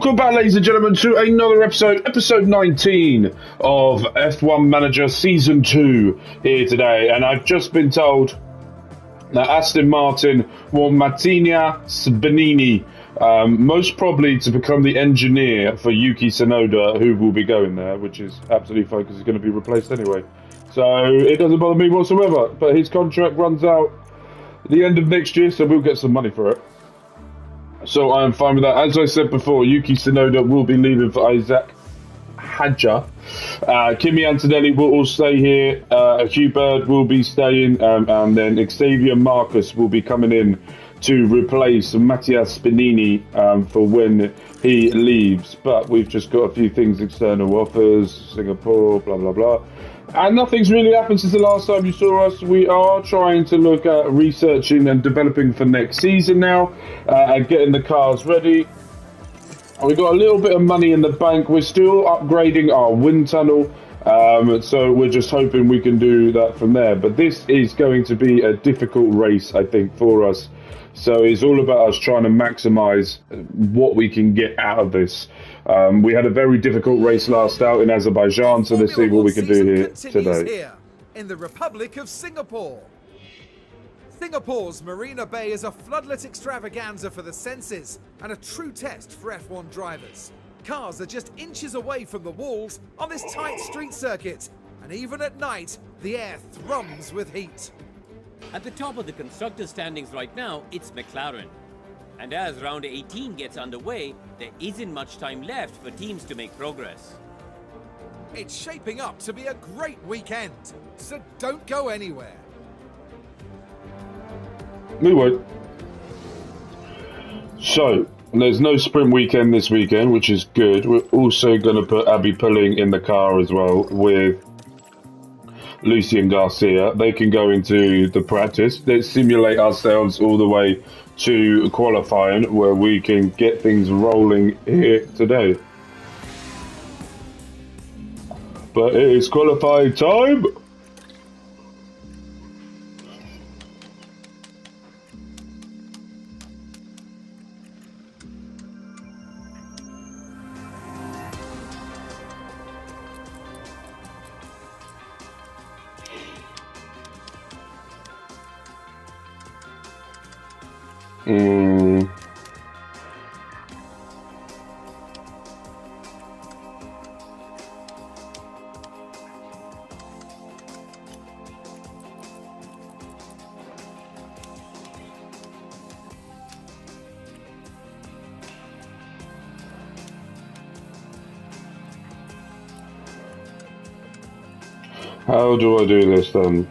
Welcome back, ladies and gentlemen, to another episode 19 of F1 Manager Season 2 here today. And I've just been told that Aston Martin want Mattia Sbanini, most probably to become the engineer for Yuki Tsunoda, who will be going there, which is absolutely fine because he's going to be replaced anyway. So it doesn't bother me whatsoever, but his contract runs out at the end of next year, so we'll get some money for it. So I am fine with that. As I said before, Yuki Tsunoda will be leaving for Isaac Hadjar. Kimi Antonelli will all stay here. Hugh Bird will be staying, and then Xavier Marcus will be coming in to replace Mattia Sbanini for when he leaves. But we've just got a few things, external offers, Singapore, blah, blah, blah. And nothing's really happened since the last time you saw us. We are trying to look at researching and developing for next season now, and getting the cars ready. We've got a little bit of money in the bank. We're still upgrading our wind tunnel, so we're just hoping we can do that from there. But this is going to be a difficult race, I think, for us. So it's all about us trying to maximise what we can get out of this. We had a very difficult race last out in Azerbaijan, so let's see what we can do here today. Here in the Republic of Singapore. Singapore's Marina Bay is a floodlit extravaganza for the senses and a true test for F1 drivers. Cars are just inches away from the walls on this tight street circuit, and even at night, the air thrums with heat. At the top of the constructors' standings right now, it's McLaren. And as round 18 gets underway, there isn't much time left for teams to make progress. It's shaping up to be a great weekend, so don't go anywhere. We would. So, there's no sprint weekend this weekend, which is good. We're also going to put Abby Pulling in the car as well with Lucien Garcia. They can go into the practice. Let's simulate ourselves all the way to qualifying, where we can get things rolling here today. But it is qualifying time. How do I do this then?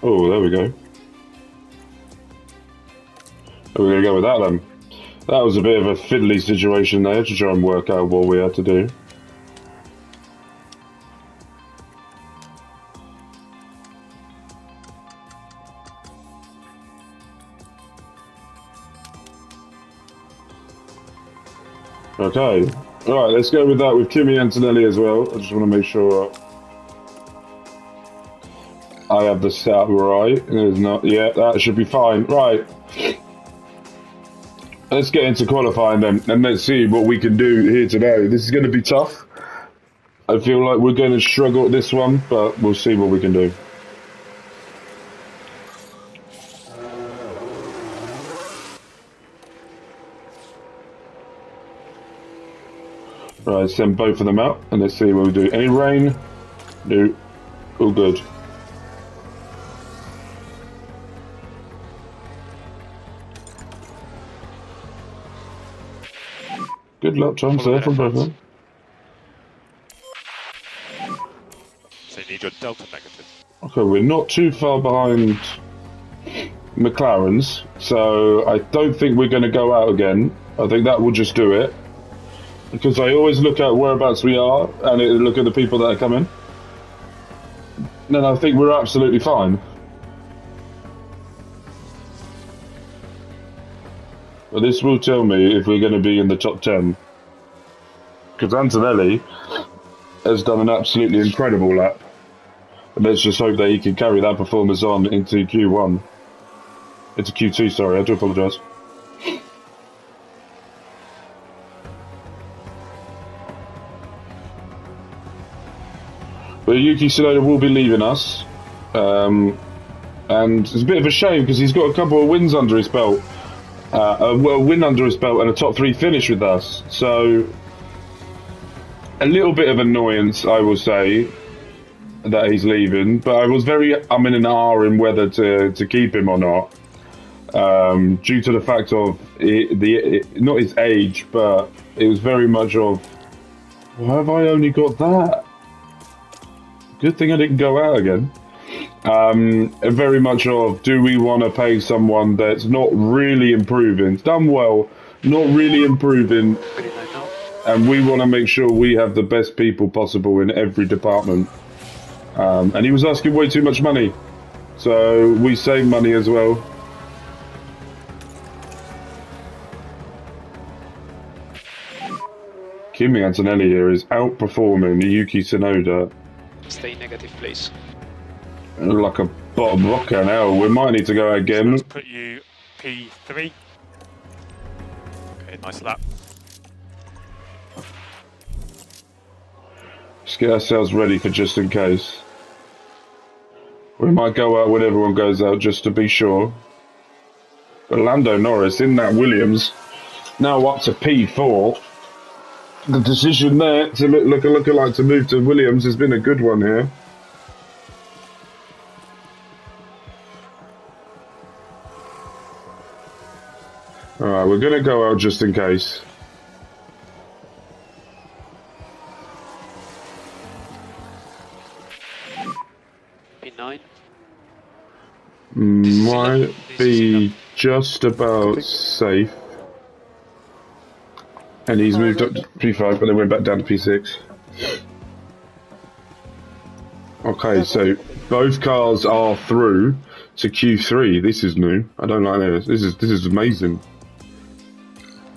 Oh, there we go. We're going to go with that then. That was a bit of a fiddly situation there to try and work out what we had to do. Okay, alright, let's go with that with Kimi Antonelli as well. I just want to make sure I have the setup right. There's not, yeah, that should be fine. Right, let's get into qualifying then, and let's see what we can do here today. This is going to be tough. I feel like we're going to struggle at this one, but we'll see what we can do. Right, send both of them out, and let's see what we do. Any rain? No. All good. Good luck, Tom, sir, from both of them. So you need your delta negative. Okay, we're not too far behind McLaren's, so I don't think we're going to go out again. I think that will just do it. because I always look at whereabouts we are and look at the people that are coming. Then I think we're absolutely fine. But this will tell me if we're going to be in the top 10. Because Antonelli has done an absolutely incredible lap. And let's just hope that he can carry that performance on into Q1. Into Q2, sorry, I do apologise. But Yuki Tsunoda will be leaving us. And it's a bit of a shame because he's got a couple of wins under his belt. A win under his belt and a top 3 finish with us. So, a little bit of annoyance, I will say, that he's leaving. But I was very in an R in whether to keep him or not. Due to the fact of not his age, but it was very much of, why have I only got that? Good thing I didn't go out again. Very much of, do we want to pay someone that's not really improving, done well, not really improving, and we want to make sure we have the best people possible in every department. And he was asking way too much money, so we save money as well. Kimi Antonelli here is outperforming Yuki Tsunoda. Stay negative, please. Like a bottom rocker now. We might need to go again. Let's put you P3. Okay, nice lap. Let's get ourselves ready for just in case. We might go out when everyone goes out just to be sure. But Lando Norris in that Williams, now up to P4. The decision there to look like to move to Williams has been a good one here. Alright, we're going to go out just in case. P9. Might be just about safe. And he's moved up to P5, but then went back down to P6. Okay, so both cars are through to Q3. This is new. I don't like this. This is amazing.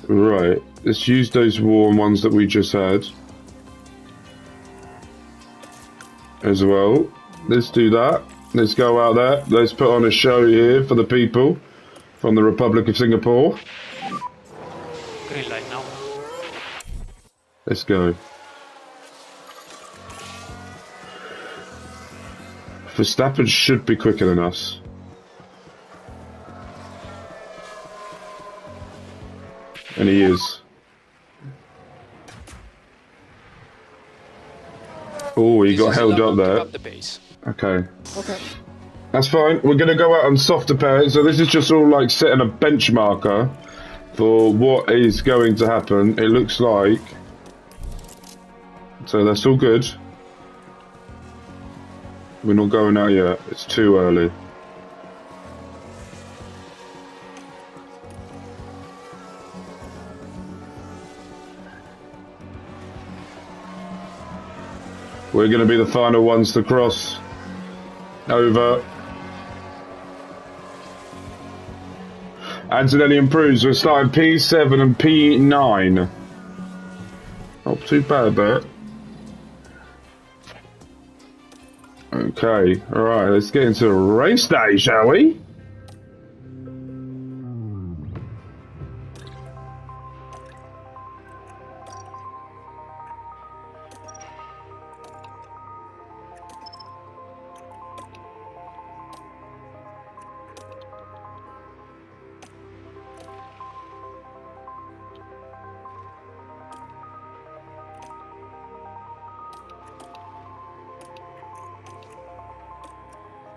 Right, let's use those warm ones that we just had as well. Let's do that. Let's go out there. Let's put on a show here for the people from the Republic of Singapore. Green light now. Let's go. Verstappen should be quicker than us. And he is. Oh, he got held up there. Up the pace. Okay. That's fine. We're going to go out on softer pair. So this is just all like setting a benchmarker for what is going to happen. It looks like. So that's all good. We're not going out yet. It's too early. We're going to be the final ones to cross over. Antonelli improves. We're starting P7 and P9. Not too bad there. Okay, alright, let's get into a race day, shall we?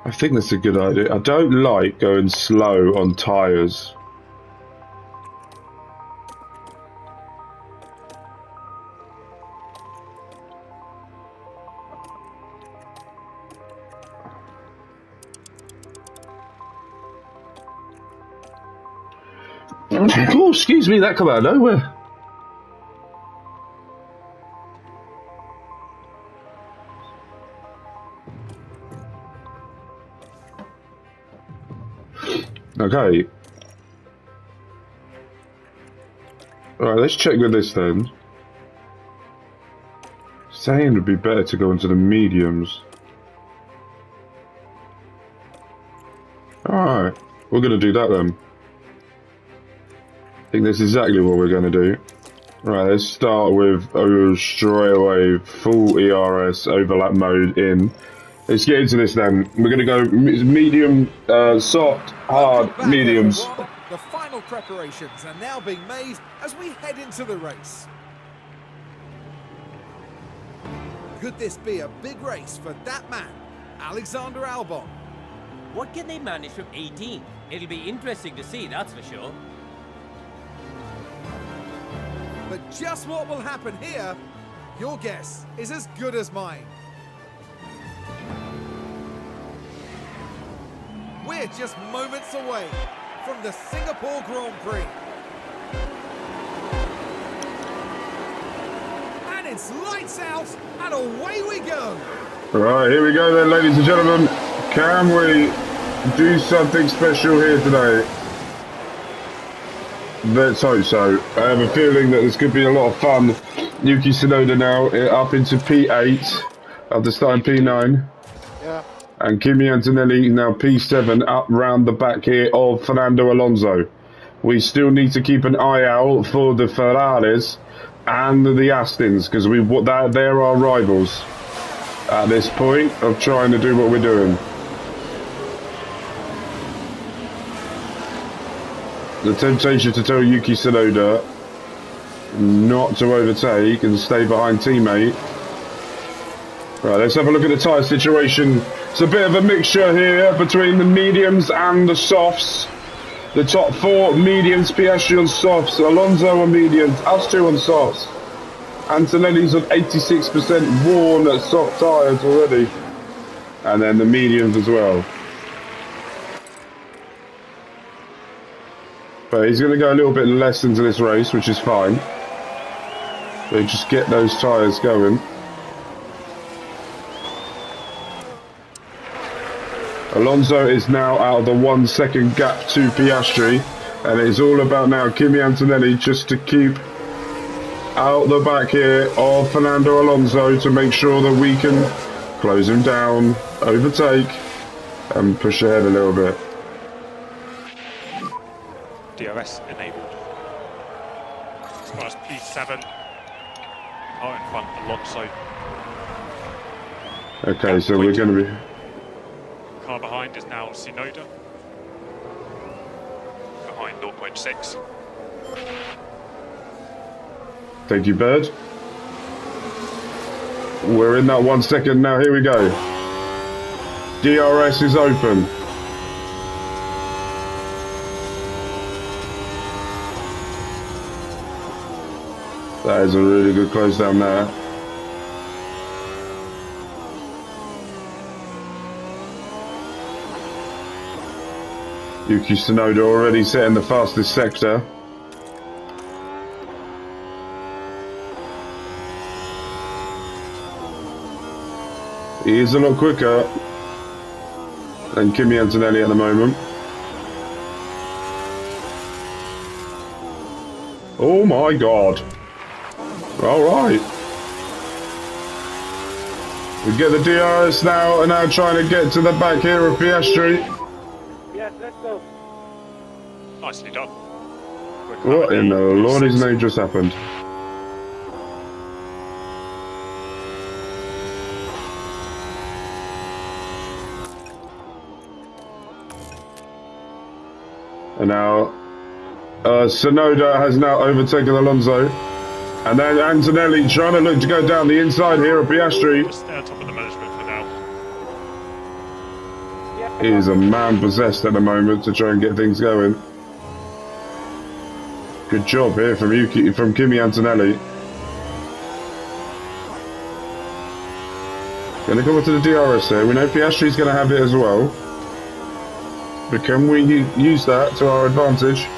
I think that's a good idea. I don't like going slow on tyres. Oh, excuse me, that come out of nowhere. Okay. Alright, let's check with this then. Saying it would be better to go into the mediums. Alright, we're going to do that then. I think that's exactly what we're going to do. Right, let's start with straight away full ERS overlap mode in. Let's get into this then. We're going to go medium, soft, hard, Welcome back, mediums. everyone. The final preparations are now being made as we head into the race. Could this be a big race for that man, Alexander Albon? What can they manage from 18? It'll be interesting to see, that's for sure. But just what will happen here, your guess is as good as mine. We're just moments away from the Singapore Grand Prix. And it's lights out and away we go. Right, here we go then, ladies and gentlemen. Can we do something special here today? Let's hope so. I have a feeling that this could be a lot of fun. Yuki Tsunoda now up into P8 after starting P9. Yeah. And Kimi Antonelli now P7 up round the back here of Fernando Alonso. We still need to keep an eye out for the Ferraris and the Astons because they're our rivals at this point of trying to do what we're doing. The temptation to tell Yuki Tsunoda not to overtake and stay behind teammate. Right, let's have a look at the tyre situation. It's a bit of a mixture here between the mediums and the softs. The top four mediums, Piastri on softs, Alonso on mediums, us two on softs. Antonelli's on 86% worn soft tyres already. And then the mediums as well. But he's going to go a little bit less into this race, which is fine. So just get those tyres going. Alonso is now out of the 1 second gap to Piastri. And it's all about now Kimi Antonelli just to keep out the back here of Fernando Alonso to make sure that we can close him down, overtake, and push ahead a little bit. DRS enabled. As far as P7. Car in front, Alonso. Okay, so we're going to be... Car behind is now Tsunoda. Behind 0.6. Thank you, Bird. We're in that 1 second now. Here we go. DRS is open. That is a really good close down there. Yuki Tsunoda already setting the fastest sector. He is a lot quicker than Kimi Antonelli at the moment. Oh my god. Alright. We get the DRS now and now trying to get to the back here of Piastri. Yes, let's go. Nicely done. What in the Lord's name just happened? And now Tsunoda has now overtaken Alonso. And then Antonelli trying to look to go down the inside here of Piastri. Just stay on top of the management for now. He is a man possessed at the moment to try and get things going. Good job here from Kimi Antonelli. Going to come up to the DRS here. We know Piastri's going to have it as well. But can we use that to our advantage?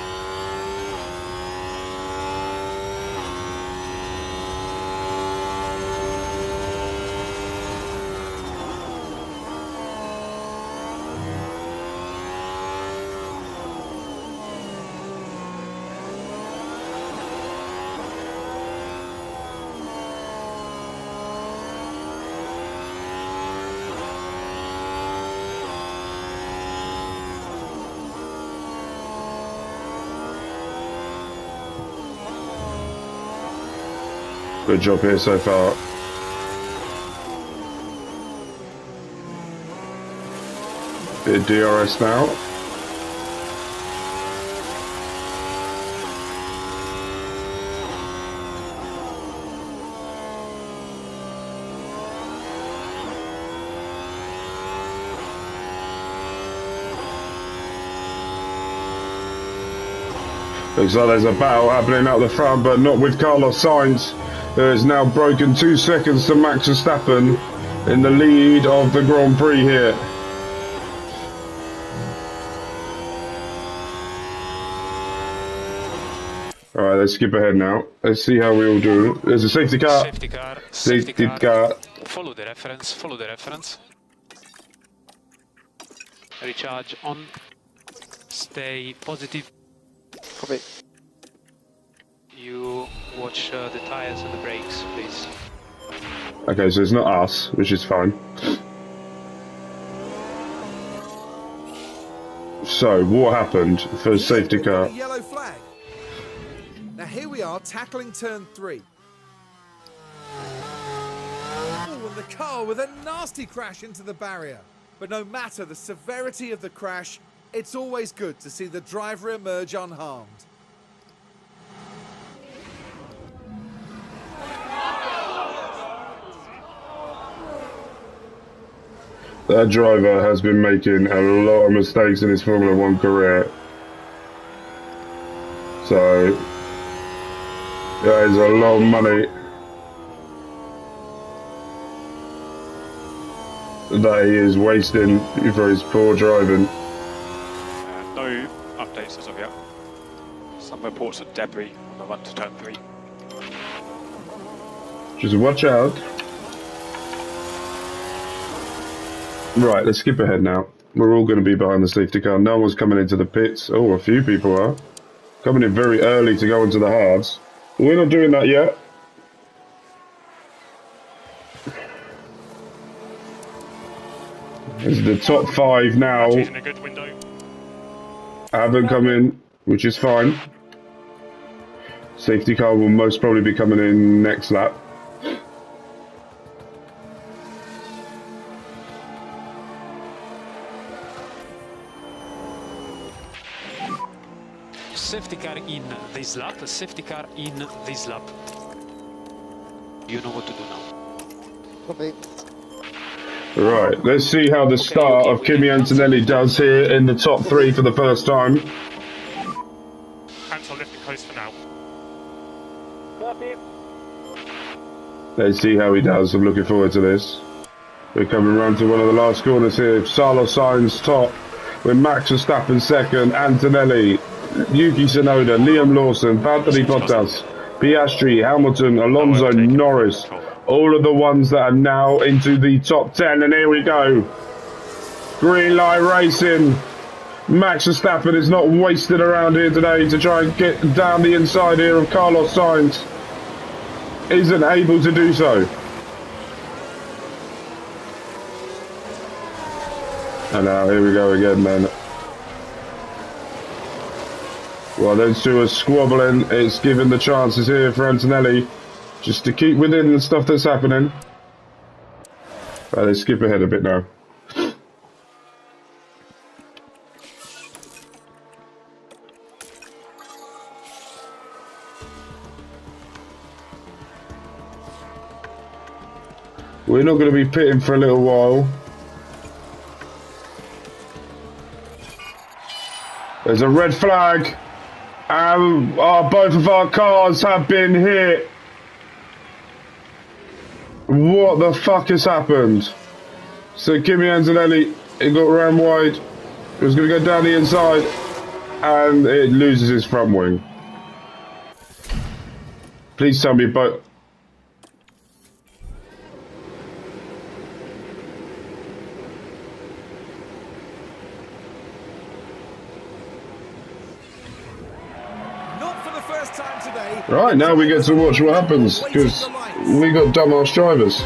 Good job here so far. Bit of DRS now. Looks like there's a battle happening out the front, but not with Carlos Sainz, who has now broken 2 seconds to Max Verstappen in the lead of the Grand Prix here. Alright, let's skip ahead now. Let's see how we all do. There's a safety car. Safety car. Safety car. Follow the reference. Follow the reference. Recharge on. Stay positive. Copy. You watch the tires and the brakes, please. Okay, so it's not us, which is fine. So, what happened for safety car? Yellow flag. Now here we are tackling turn 3. Oh, and the car with a nasty crash into the barrier. But no matter the severity of the crash, it's always good to see the driver emerge unharmed. That driver has been making a lot of mistakes in his Formula 1 career. So, that is a lot of money that he is wasting for his poor driving. No updates as of yet. Some reports of debris on the run to turn 3. Just watch out. Right, let's skip ahead now. We're all going to be behind the safety car. No one's coming into the pits. Oh, a few people are. Coming in very early to go into the hards. We're not doing that yet. This is the top 5 now. Choosing a good window. Haven't come in, which is fine. Safety car will most probably be coming in next lap. Safety car in this lap. Safety car in this lap. You know what to do now. Copy. Right, let's see how the start of Kimi Antonelli does here in the top 3 for the first time. Cancel lifting coast for now. Copy. Let's see how he does. I'm looking forward to this. We're coming round to one of the last corners here. Carlos Sainz top, with Max Verstappen second, Antonelli, Yuki Tsunoda, Liam Lawson, Valtteri Bottas, Piastri, Hamilton, Alonso, Norris. All of the ones that are now into the top 10, and here we go. Green light racing. Max Verstappen is not wasted around here today to try and get down the inside here of Carlos Sainz. Isn't able to do so. And now here we go again, man. Well, those two are squabbling. It's given the chances here for Antonelli just to keep within the stuff that's happening. Right, let's skip ahead a bit now. We're not going to be pitting for a little while. There's a red flag. Both of our cars have been hit. What the fuck has happened? So Kimi Antonelli, it got ran wide. It was going to go down the inside, and it loses his front wing. Please tell me both. Right, now we get to watch what happens, because we got dumbass drivers.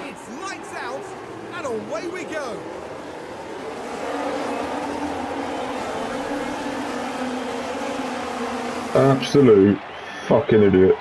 It's lights out, and away we go. Absolute Fucking idiots.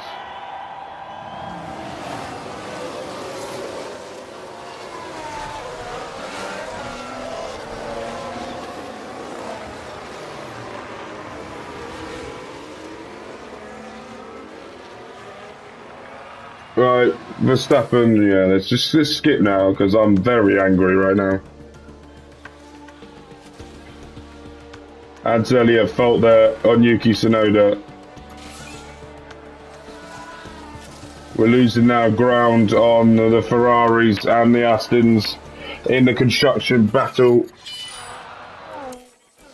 Right, Verstappen, yeah, let's skip now because I'm very angry right now. Antonelli at fault there on Yuki Tsunoda. We're losing now ground on the Ferraris and the Astons in the construction battle.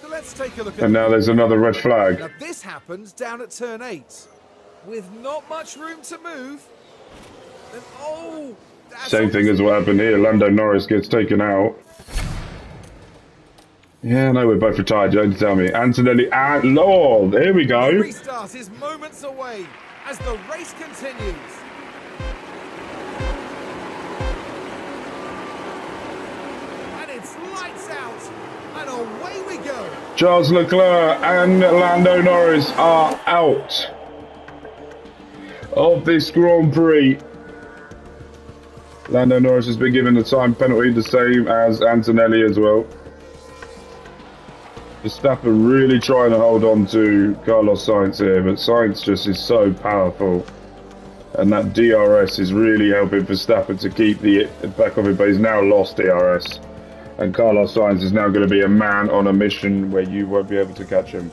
So let's take a look at And now there's another red flag. Now this happens down at turn 8. With not much room to move. And oh, that's Same thing as what happened here. Lando Norris gets taken out. Yeah, no, we're both retired. Don't tell me. Antonelli and Lord, here we go. The restart is moments away as the race continues. And it's lights out. And away we go. Charles Leclerc and Lando Norris are out of this Grand Prix. Lando Norris has been given a time penalty, the same as Antonelli as well. Verstappen really trying to hold on to Carlos Sainz here, but Sainz just is so powerful. And that DRS is really helping Verstappen to keep the back of it, but he's now lost DRS. And Carlos Sainz is now going to be a man on a mission where you won't be able to catch him.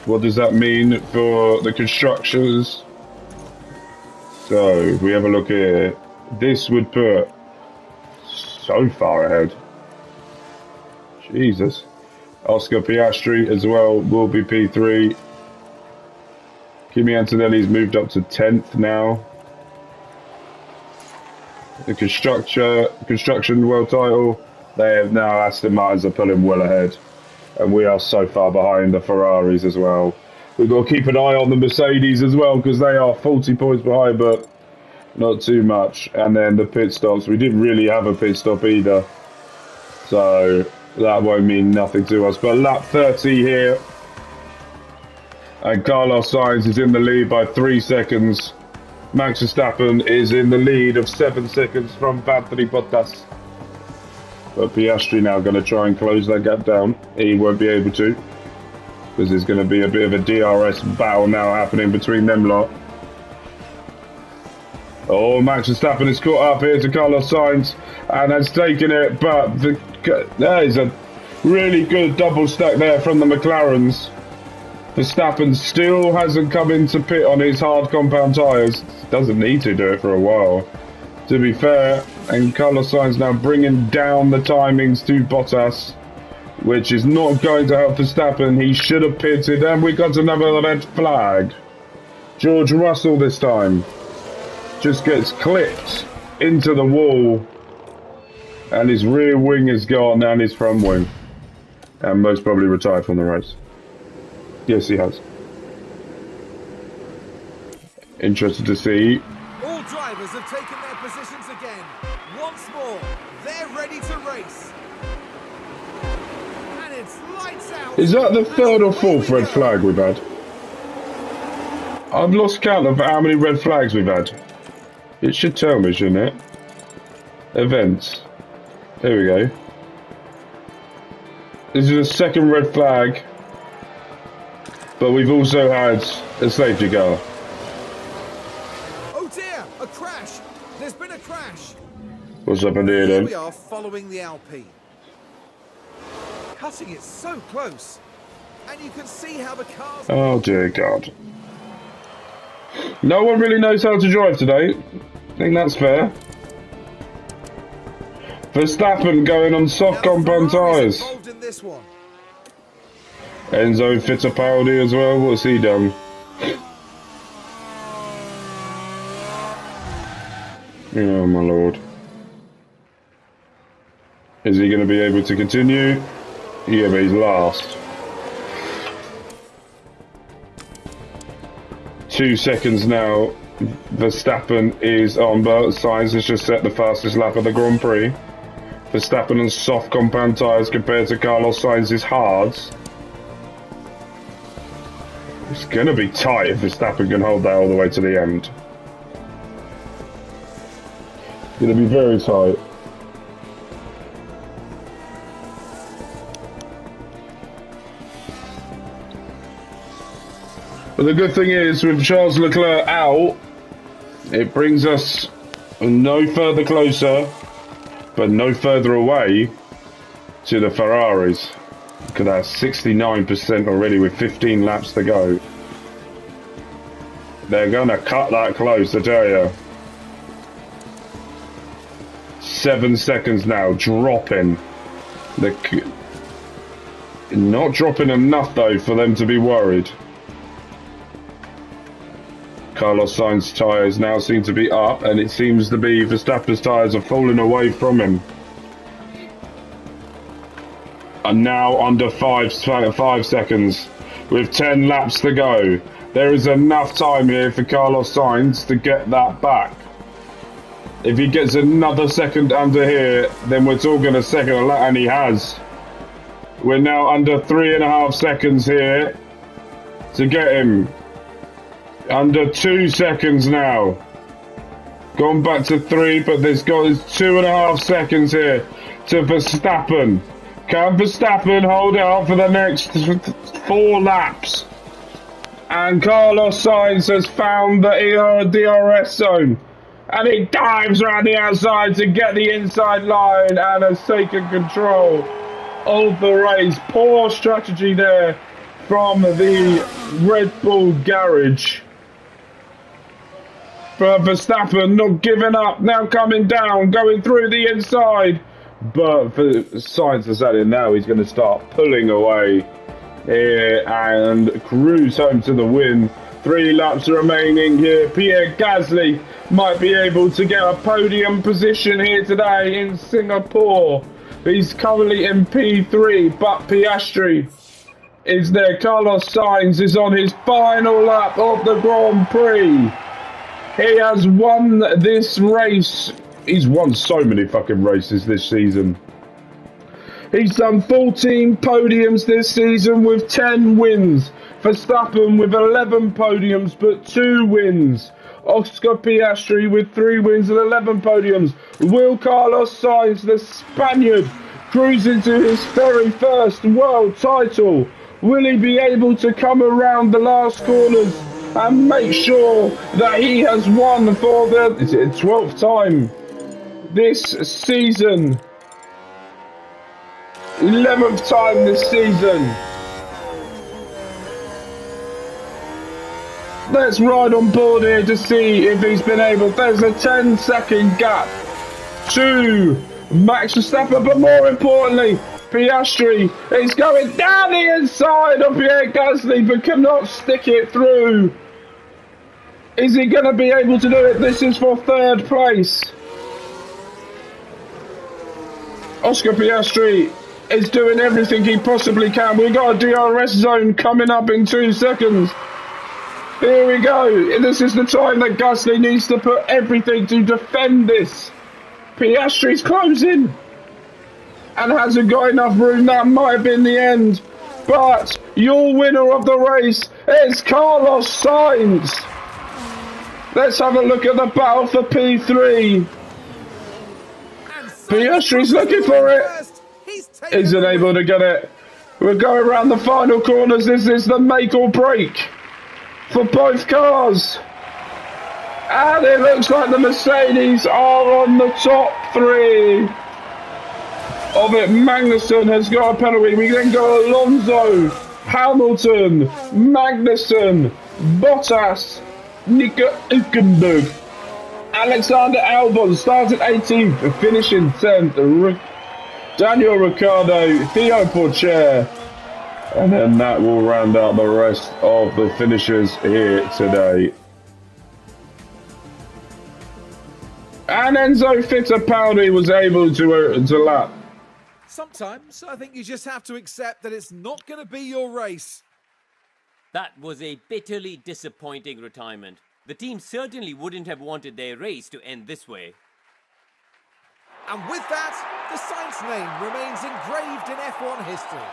What does that mean for the constructors? So, if we have a look here, this would put so far ahead. Jesus. Oscar Piastri as well will be P3. Kimi Antonelli's moved up to 10th now. The construction world title, they have now, Aston Martins are pulling well ahead. And we are so far behind the Ferraris as well. We've got to keep an eye on the Mercedes as well because they are 40 points behind, but not too much. And then the pit stops. We didn't really have a pit stop either. So that won't mean nothing to us. But lap 30 here. And Carlos Sainz is in the lead by 3 seconds. Max Verstappen is in the lead of 7 seconds from Valtteri Bottas. But Piastri now going to try and close that gap down. He won't be able to. Because there's going to be a bit of a DRS battle now happening between them lot. Oh, Max Verstappen is caught up here to Carlos Sainz. And has taken it. But there is a really good double stack there from the McLarens. Verstappen still hasn't come into pit on his hard compound tyres. Doesn't need to do it for a while. To be fair, and Carlos Sainz now bringing down the timings to Bottas, which is not going to help Verstappen. He should have pitted, and we got another red flag. George Russell this time just gets clipped into the wall, and his rear wing is gone, and his front wing, and most probably retired from the race. Yes, he has. Interested to see. All drivers have taken their positions again. Once more, they're ready to race. And it's lights out. Is that the third or fourth red flag we've had? I've lost count of how many red flags we've had. It should tell me, shouldn't it? Events. There we go. This is the second red flag. But we've also had a safety car. Oh dear, a crash. There's been a crash. What's up in here Here then? we are following the Alpine. Cutting it so close. And you can see how the cars... Oh dear God. No one really knows how to drive today. I think that's fair. Verstappen going on soft compound tyres. Involved in this one. Enzo Fittipaldi as well. What's he done? Oh my lord. Is he going to be able to continue? Yeah, but he's last. 2 seconds now. Verstappen is on, but Sainz has just set the fastest lap of the Grand Prix. Verstappen on soft compound tyres compared to Carlos Sainz's hards. It's going to be tight if Verstappen can hold that all the way to the end. It's going to be very tight. But the good thing is, with Charles Leclerc out, it brings us no further closer, but no further away to the Ferraris. Look at that, 69% already with 15 laps to go. They're going to cut that close, I tell you. 7 seconds now, dropping. Not dropping enough, though, for them to be worried. Carlos Sainz's tyres now seem to be up, and it seems to be Verstappen's tyres are falling away from him. And now under 5 seconds, with 10 laps to go. There is enough time here for Carlos Sainz to get that back. If he gets another second under here, then we're talking a second a lap, and he has. We're now under 3.5 seconds here to get him. Under 2 seconds now. Gone back to 3, but there's 2.5 seconds here to Verstappen. Can Verstappen hold out for the next 4 laps? And Carlos Sainz has found the DRS zone. And he dives around the outside to get the inside line and has taken control of the race. Poor strategy there from the Red Bull garage. But Verstappen not giving up, now coming down, going through the inside. But for Sainz has had it now, he's going to start pulling away here and cruise home to the win. 3 laps remaining here. Pierre Gasly might be able to get a podium position here today in Singapore. He's currently in P3, but Piastri is there. Carlos Sainz is on his final lap of the Grand Prix. He has won this race. He's won so many fucking races this season. He's done 14 podiums this season with 10 wins. Verstappen with 11 podiums but 2 wins. Oscar Piastri with 3 wins and 11 podiums. Will Carlos Sainz, the Spaniard, cruise into his very first world title? Will he be able to come around the last corners and make sure that he has won for the 12th time this season? 11th time this season. Let's ride on board here to see if he's been able. There's a 10-second gap to Max Verstappen, but more importantly, Piastri is going down the inside of Pierre Gasly, but cannot stick it through. Is he going to be able to do it? This is for 3rd place. Oscar Piastri is doing everything he possibly can. We've got a DRS zone coming up in 2 seconds. Here we go. This is the time that Gasly needs to put everything to defend this. Piastri's closing and hasn't got enough room. That might have been the end. But your winner of the race is Carlos Sainz. Let's have a look at the battle for P3. Piastri's looking for it. Isn't able to get it. We're going around the final corners. This is the make or break for both cars. And it looks like the Mercedes are on the top 3 of it. Magnussen has got a penalty. We then go Alonso, Hamilton, Magnussen, Bottas, Nico Hülkenberg, Alexander Albon started 18th and finishing 10th. Daniel Ricciardo, Theo Pourchaire, and then that will round out the rest of the finishers here today. And Enzo Fittipaldi was able to lap. Sometimes I think you just have to accept that it's not going to be your race. That was a bitterly disappointing retirement. The team certainly wouldn't have wanted their race to end this way. And with that, the Sainz name remains engraved in F1 history.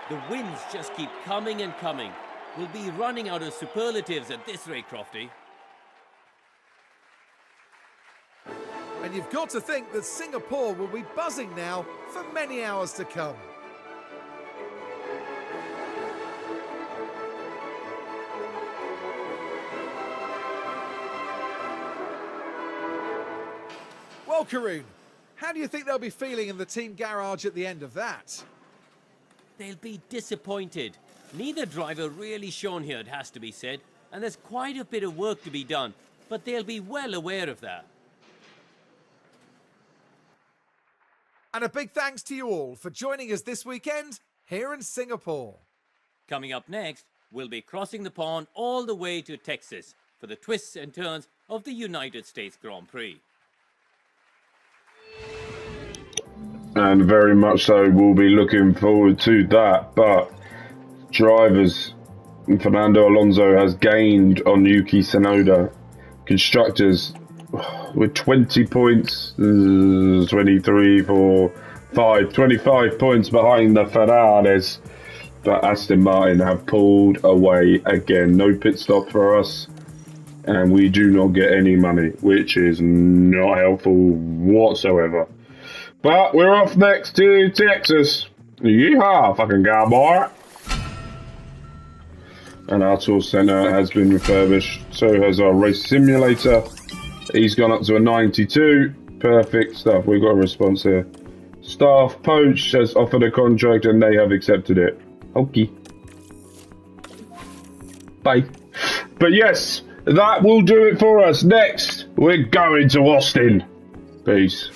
The wins just keep coming and coming. We'll be running out of superlatives at this rate, Crofty. And you've got to think that Singapore will be buzzing now for many hours to come. Well, Karun, how do you think they'll be feeling in the team garage at the end of that? They'll be disappointed. Neither driver really shone here, it has to be said, and there's quite a bit of work to be done, but they'll be well aware of that. And a big thanks to you all for joining us this weekend here in Singapore. Coming up next, we'll be crossing the pond all the way to Texas for the twists and turns of the United States Grand Prix. And very much so, we'll be looking forward to that. But drivers, Fernando Alonso has gained on Yuki Tsunoda. Constructors with 20 points, 23, 4, 5, 25 points behind the Ferraris. But Aston Martin have pulled away again. No pit stop for us. And we do not get any money, which is not helpful whatsoever. But we're off next to Texas. Yeehaw, fucking cowboy. And our tour centre has been refurbished. So has our race simulator. He's gone up to a 92. Perfect stuff. We've got a response here. Staff Poach has offered a contract and they have accepted it. Okay. Bye. But yes, that will do it for us. Next, we're going to Austin. Peace.